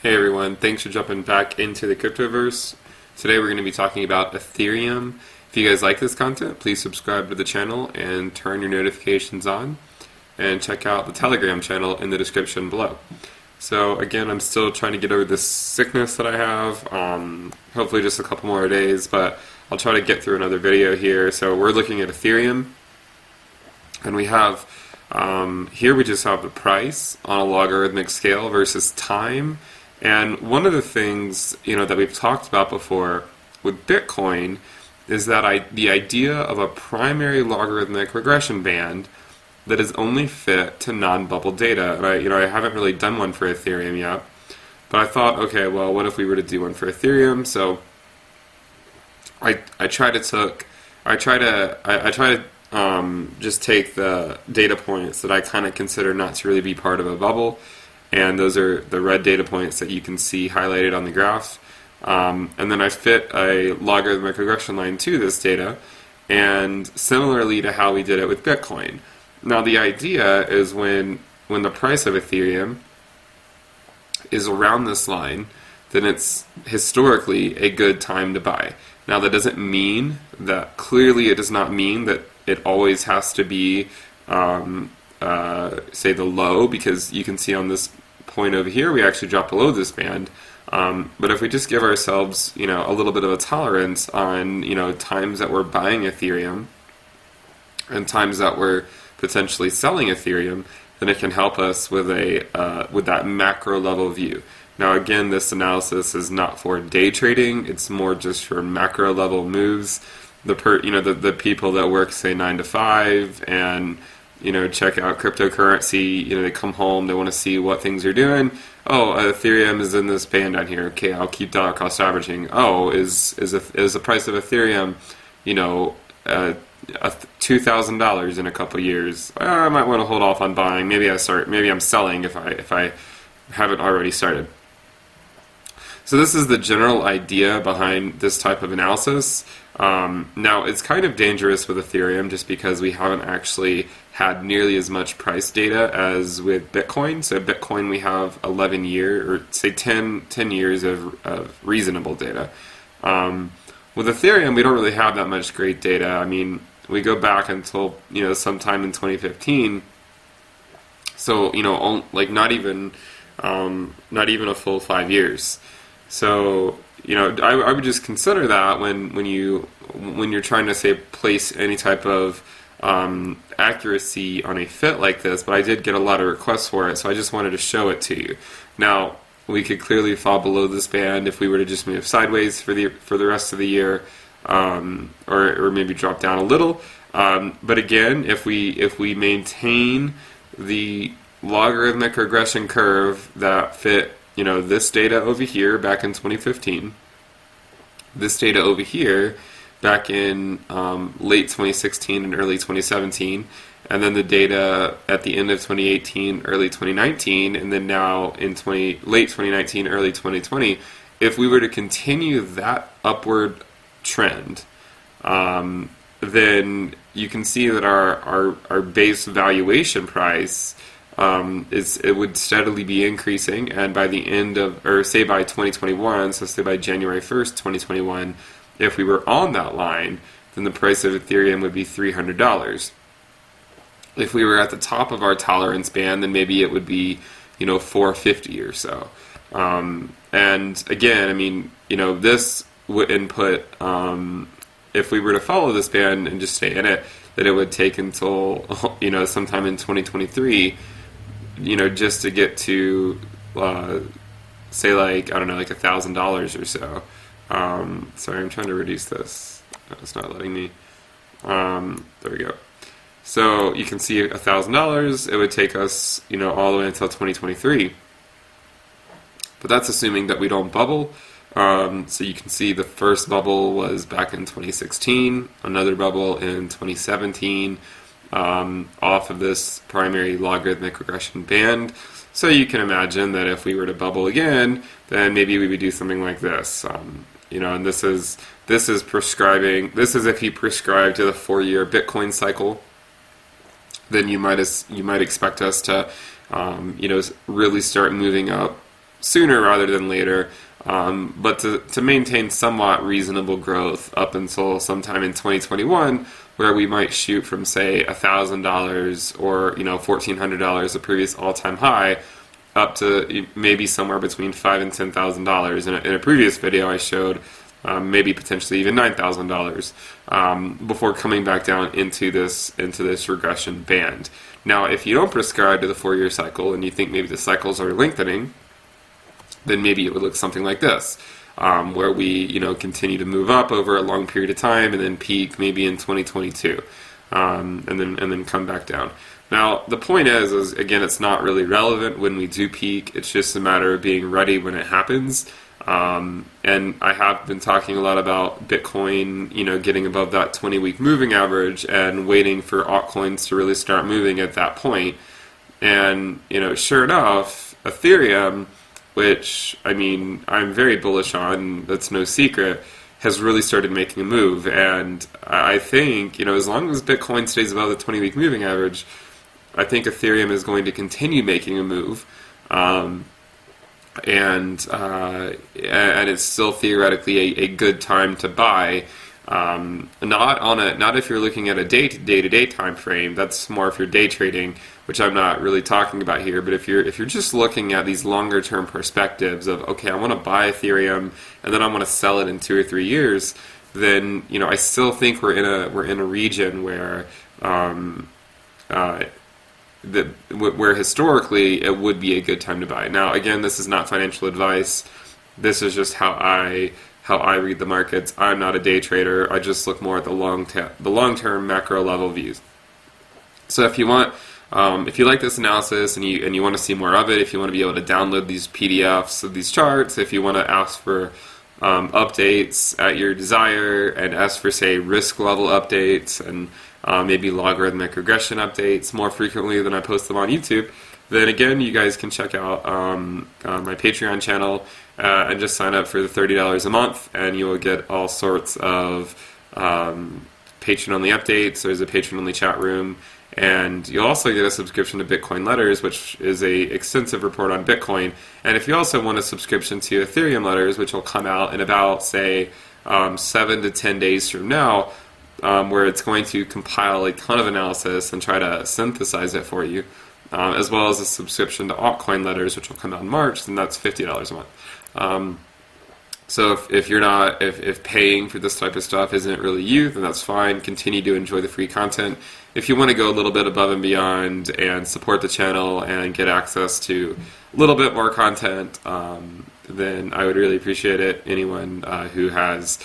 Hey everyone, thanks for jumping back into the cryptoverse. Today we're going to be talking about Ethereum. If you guys like this content, please subscribe to the channel and turn your notifications on. And check out the Telegram channel in the description below. So again, I'm still trying to get over this sickness that I have. Hopefully just a couple more days, but I'll try to get through another video here. So we're looking at Ethereum. And we have, here we just have the price on a logarithmic scale versus time. And one of the things, that we've talked about before with Bitcoin is that the idea of a primary logarithmic regression band that is only fit to non-bubble data. And I haven't really done one for Ethereum yet, but I thought, okay, well, what if we were to do one for Ethereum? So I try to just take the data points that I kind of consider not to really be part of a bubble. And those are the red data points that you can see highlighted on the graph. And then I fit a logarithmic regression line to this data, and similarly to how we did it with Bitcoin. Now the idea is when the price of Ethereum is around this line, then it's historically a good time to buy. Now that doesn't mean that, clearly it does not mean that it always has to be say the low, because you can see on this point over here we actually dropped below this band, but if we just give ourselves a little bit of a tolerance on times that we're buying Ethereum and times that we're potentially selling Ethereum, then it can help us with that macro level view. Now again, this analysis is not for day trading, it's more just for macro level moves. The people that work say 9 to 5 and check out cryptocurrency, they come home, they want to see what things are doing. Oh, Ethereum is in this band down here. Okay, I'll keep dollar cost averaging. Oh, is the price of Ethereum, $2,000 in a couple years? I might want to hold off on buying. Maybe I'm selling if I haven't already started. So this is the general idea behind this type of analysis. Now, it's kind of dangerous with Ethereum just because we haven't actually had nearly as much price data as with Bitcoin. So Bitcoin, we have 11 years, or say 10 years of reasonable data. With Ethereum, we don't really have that much great data. I mean, we go back until, sometime in 2015. So, not even a full 5 years. So, I would just consider that when you're trying to say place any type of accuracy on a fit like this. But I did get a lot of requests for it, so I just wanted to show it to you. Now we could clearly fall below this band if we were to just move sideways for the rest of the year, or maybe drop down a little. But again, if we maintain the logarithmic regression curve that fit this data over here back in 2015, this data over here back in late 2016 and early 2017, and then the data at the end of 2018, early 2019, and then now in late 2019, early 2020, if we were to continue that upward trend, then you can see that our base valuation price it would steadily be increasing, and by the end of, or say by 2021, so say by January 1st, 2021, if we were on that line, then the price of Ethereum would be $300. If we were at the top of our tolerance band, then maybe it would be, $450 or so. And again, I mean, this would input, if we were to follow this band and just stay in it, that it would take until, sometime in 2023, just to get to, say like $1,000 or so. Sorry, I'm trying to reduce this. It's not letting me. There we go. So you can see $1,000. It would take us, all the way until 2023. But that's assuming that we don't bubble. So you can see the first bubble was back in 2016, another bubble in 2017, off of this primary logarithmic regression band. So you can imagine that if we were to bubble again, then maybe we would do something like this. And this is prescribing. This is if you prescribe to the 4-year Bitcoin cycle, then you might expect us to, really start moving up sooner rather than later, but to maintain somewhat reasonable growth up until sometime in 2021, where we might shoot from, say, $1,000 or $1,400, the previous all-time high, up to maybe somewhere between $5,000 and $10,000. In a previous video, I showed maybe potentially even $9,000 before coming back down into this regression band. Now, if you don't prescribe to the 4-year cycle and you think maybe the cycles are lengthening, then maybe it would look something like this, where we continue to move up over a long period of time and then peak maybe in 2022, and then come back down. Now, the point is again, it's not really relevant when we do peak. It's just a matter of being ready when it happens. And I have been talking a lot about Bitcoin, getting above that 20-week moving average and waiting for altcoins to really start moving at that point. And, sure enough, Ethereum, which, I'm very bullish on, that's no secret, has really started making a move. And I think, as long as Bitcoin stays above the 20-week moving average, I think Ethereum is going to continue making a move. And it's still theoretically a good time to buy. Not if you're looking at a day-to-day time frame. That's more if you're day trading, which I'm not really talking about here. But if you're just looking at these longer term perspectives of, okay, I want to buy Ethereum and then I want to sell it in 2 or 3 years, then I still think we're in a region where where historically it would be a good time to buy. Now, again, this is not financial advice. This is just how I read the markets. I'm not a day trader. I just look more at the long-term macro level views. So if you want, if you like this analysis and you want to see more of it, if you want to be able to download these PDFs of these charts, if you want to ask for updates at your desire and ask for, say, risk level updates and maybe logarithmic regression updates more frequently than I post them on YouTube, then again, you guys can check out my Patreon channel and just sign up for the $30 a month, and you will get all sorts of patron-only updates. There's a patron-only chat room, and you'll also get a subscription to Bitcoin Letters, which is a extensive report on Bitcoin. And if you also want a subscription to Ethereum Letters, which will come out in about, say, 7 to 10 days from now, where it's going to compile a ton of analysis and try to synthesize it for you, as well as a subscription to altcoin letters, which will come out in March, then that's $50 a month. So if paying for this type of stuff isn't really you, then that's fine. Continue to enjoy the free content. If you want to go a little bit above and beyond and support the channel and get access to a little bit more content, then I would really appreciate it. Anyone who has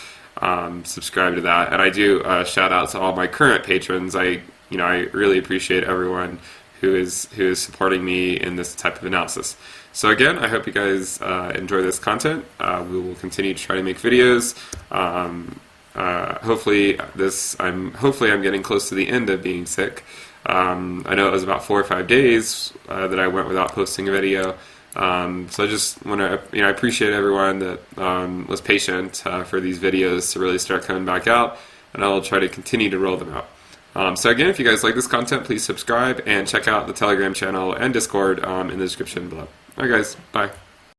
subscribe to that, and I do shout out to all my current patrons. I really appreciate everyone who is supporting me in this type of analysis. So again, I hope you guys enjoy this content. We will continue to try to make videos. Hopefully I'm getting close to the end of being sick. I know it was about 4 or 5 days that I went without posting a video. So I just want to, I appreciate everyone that was patient for these videos to really start coming back out, and I'll try to continue to roll them out. So again, if you guys like this content, please subscribe and check out the Telegram channel and Discord in the description below. Alright guys, bye.